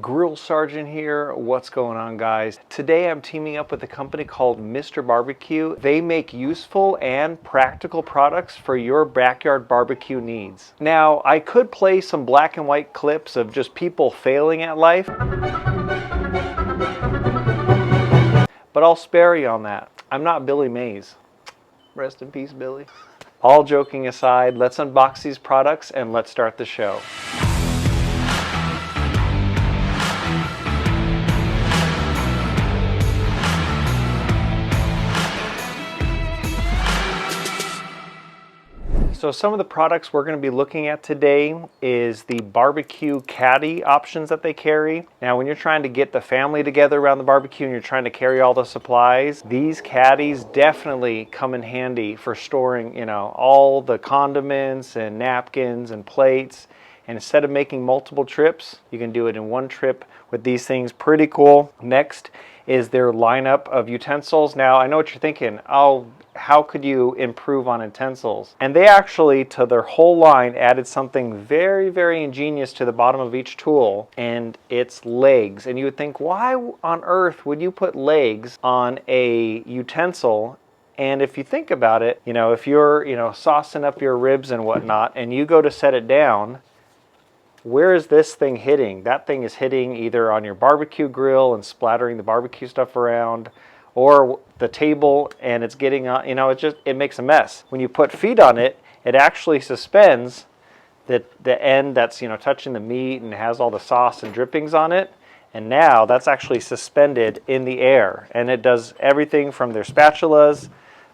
Grill Sergeant here. What's going on, guys? Today I'm teaming up with a company called Mr. BBQ. They make useful and practical products for your backyard barbecue needs. Now, I could play some black and white clips of just people failing at life, but I'll spare you on that. I'm not Billy Mays. Rest in peace, Billy. All joking aside, let's unbox these products and let's start the show. So some of the products we're going to be looking at today is the barbecue caddy options that they carry. Now, when you're trying to get the family together around the barbecue and you're trying to carry all the supplies, these caddies definitely come in handy for storing, all the condiments and napkins and plates. And instead of making multiple trips, you can do it in one trip with these things. Pretty cool. Next is their lineup of utensils. Now, I know what you're thinking. Oh, how could you improve on utensils? And they actually, to their whole line, added something very, very ingenious to the bottom of each tool, and it's legs. And you would think, why on earth would you put legs on a utensil? And if you think about it, if you're, saucing up your ribs and whatnot, and you go to set it down, where is this thing hitting? That thing is hitting either on your barbecue grill and splattering the barbecue stuff around, or the table, and it's getting on, it makes a mess. When you put feet on it, it actually suspends the end that's, touching the meat and has all the sauce and drippings on it. And now that's actually suspended in the air. And it does everything from their spatulas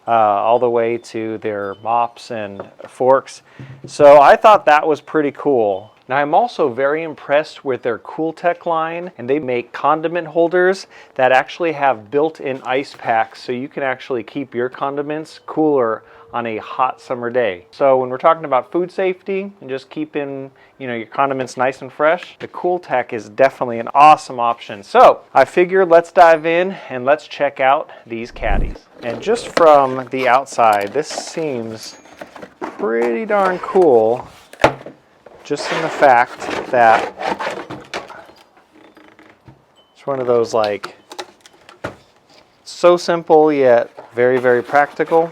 all the way to their mops and forks. So I thought that was pretty cool. Now, I'm also very impressed with their CoolTech line, and they make condiment holders that actually have built-in ice packs, so you can actually keep your condiments cooler on a hot summer day. So when we're talking about food safety and just keeping, your condiments nice and fresh, the CoolTech is definitely an awesome option. So I figured let's dive in and let's check out these caddies. And just from the outside, this seems pretty darn cool. Just in the fact that it's one of those so simple yet very, very practical.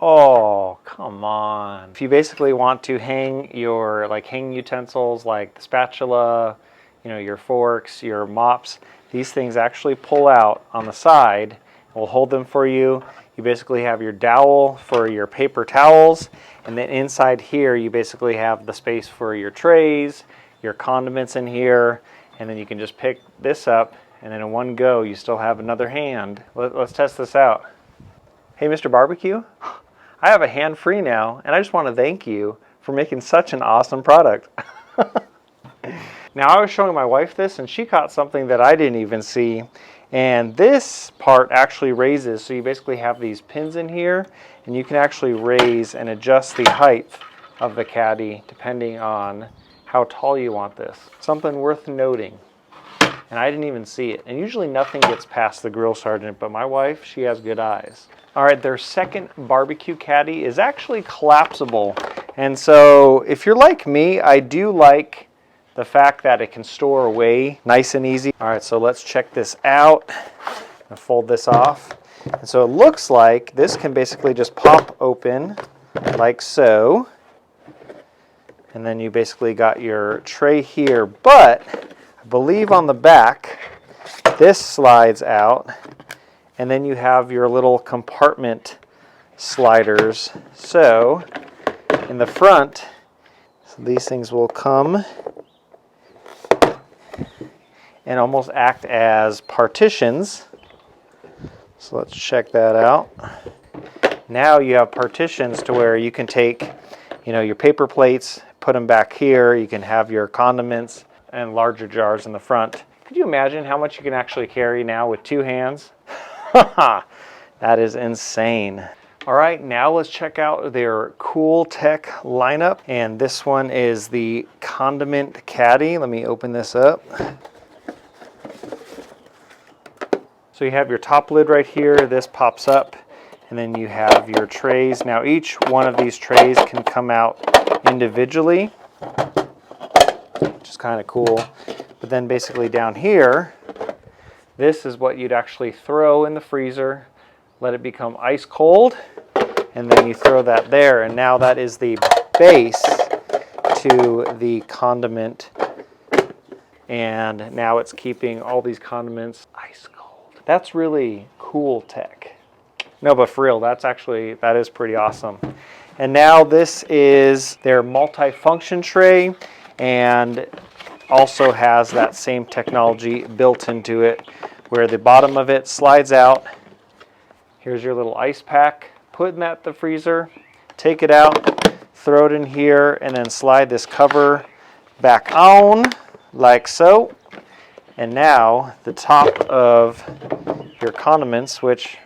Oh, come on. If you basically want to hang your hanging utensils like the spatula, your forks, your mops, these things actually pull out on the side. We'll hold them for you. You basically have your dowel for your paper towels, and then inside here you basically have the space for your trays, your condiments in here, and then you can just pick this up, and then in one go you still have another hand. Let's test this out. Hey, Mr. Barbecue, I have a hand free now, and I just want to thank you for making such an awesome product. Now, I was showing my wife this, and she caught something that I didn't even see. And this part actually raises, so you basically have these pins in here, and you can actually raise and adjust the height of the caddy depending on how tall you want this. Something worth noting. And I didn't even see it. And usually nothing gets past the Grill Sergeant, but my wife, she has good eyes. All right, their second barbecue caddy is actually collapsible. And so if you're like me, I do like the fact that it can store away nice and easy. All right, so let's check this out and fold this off. And so it looks like this can basically just pop open like so. And then you basically got your tray here, but I believe on the back, this slides out, and then you have your little compartment sliders. So in the front, these things will come and almost act as partitions. So let's check that out. Now you have partitions to where you can take, your paper plates, put them back here. You can have your condiments and larger jars in the front. Could you imagine how much you can actually carry now with two hands? That is insane. All right, now let's check out their CoolTech lineup. And this one is the Condiment Caddy. Let me open this up. So you have your top lid right here. This pops up, and then you have your trays. Now each one of these trays can come out individually. which is kind of cool. But then basically down here, this is what you'd actually throw in the freezer, let it become ice cold, and then you throw that there. And now that is the base to the condiment. And now it's keeping all these condiments ice cold. That's really cool tech. No, but for real, that is pretty awesome. And now this is their multi-function tray, and also has that same technology built into it where the bottom of it slides out. Here's your little ice pack. Put in that in the freezer, take it out, throw it in here, and then slide this cover back on like so. And now the top of your condiments, which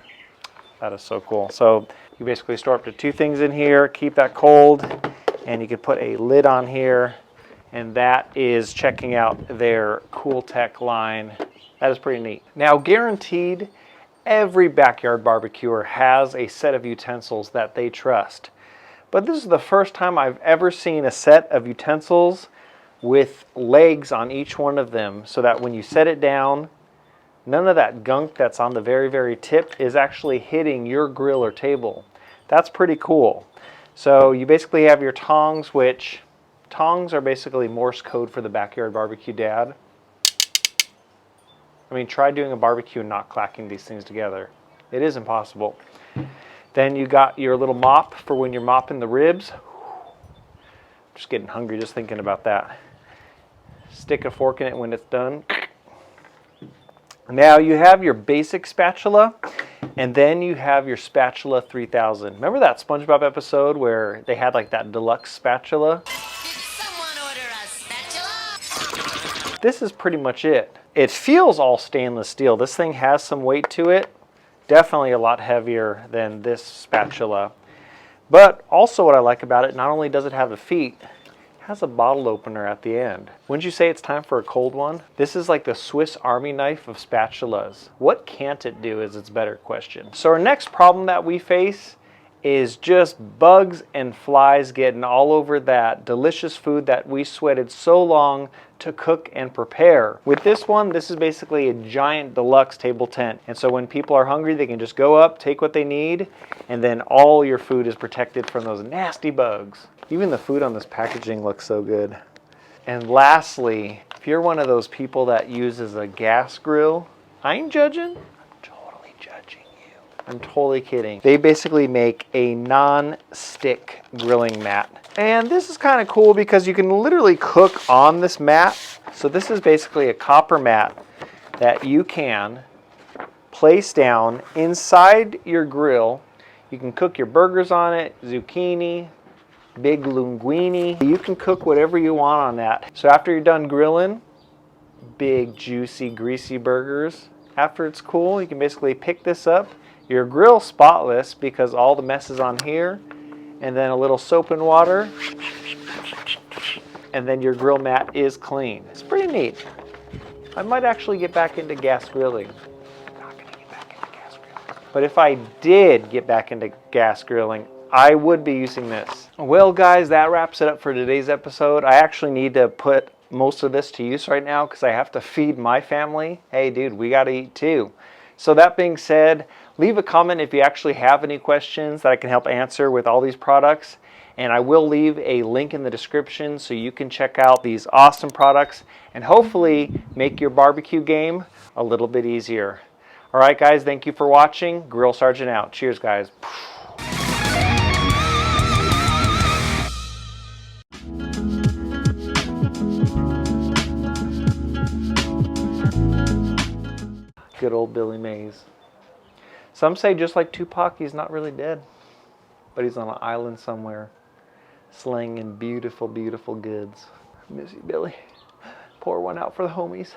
that is so cool. So you basically store up to 2 things in here, keep that cold, and you can put a lid on here. And that is checking out their Cool Tech line. That is pretty neat. Now, guaranteed, every backyard barbecuer has a set of utensils that they trust. But this is the first time I've ever seen a set of utensils with legs on each one of them, so that when you set it down, none of that gunk that's on the very, very tip is actually hitting your grill or table. That's pretty cool. So you basically have your tongs, which tongs are basically Morse code for the backyard barbecue dad. I mean, try doing a barbecue and not clacking these things together. It is impossible. Then you got your little mop for when you're mopping the ribs. Just getting hungry just thinking about that. Stick a fork in it when it's done. Now you have your basic spatula, and then you have your Spatula 3000. Remember that SpongeBob episode where they had like that deluxe spatula? This is pretty much it. It feels all stainless steel. This thing has some weight to it. Definitely a lot heavier than this spatula. But also what I like about it, not only does it have the feet, it has a bottle opener at the end. Wouldn't you say it's time for a cold one? This is like the Swiss Army knife of spatulas. What can't it do is its better question. So our next problem that we face is just bugs and flies getting all over that delicious food that we sweated so long to cook and prepare. With this one, this is basically a giant deluxe table tent. And so when people are hungry, they can just go up, take what they need, and then all your food is protected from those nasty bugs. Even the food on this packaging looks so good. And lastly, if you're one of those people that uses a gas grill, I ain't judging. I'm totally kidding. They basically make a non-stick grilling mat. And this is kind of cool because you can literally cook on this mat. So this is basically a copper mat that you can place down inside your grill. You can cook your burgers on it, zucchini, big linguine. You can cook whatever you want on that. So after you're done grilling, big, juicy, greasy burgers, after it's cool, you can basically pick this up. Your grill spotless because all the mess is on here, and then a little soap and water, and then your grill mat is clean. It's pretty neat. I might actually get back into gas grilling. I'm not gonna get back into gas grilling. But if I did get back into gas grilling, I would be using this. Well guys, that wraps it up for today's episode. I actually need to put most of this to use right now because I have to feed my family. Hey dude, we gotta eat too. So that being said, leave a comment if you actually have any questions that I can help answer with all these products. And I will leave a link in the description so you can check out these awesome products and hopefully make your barbecue game a little bit easier. All right, guys, thank you for watching. Grill Sergeant out. Cheers, guys. Good old Billy Mays. Some say just like Tupac, he's not really dead, but he's on an island somewhere, slinging beautiful, beautiful goods. Miss you, Billy. Pour one out for the homies.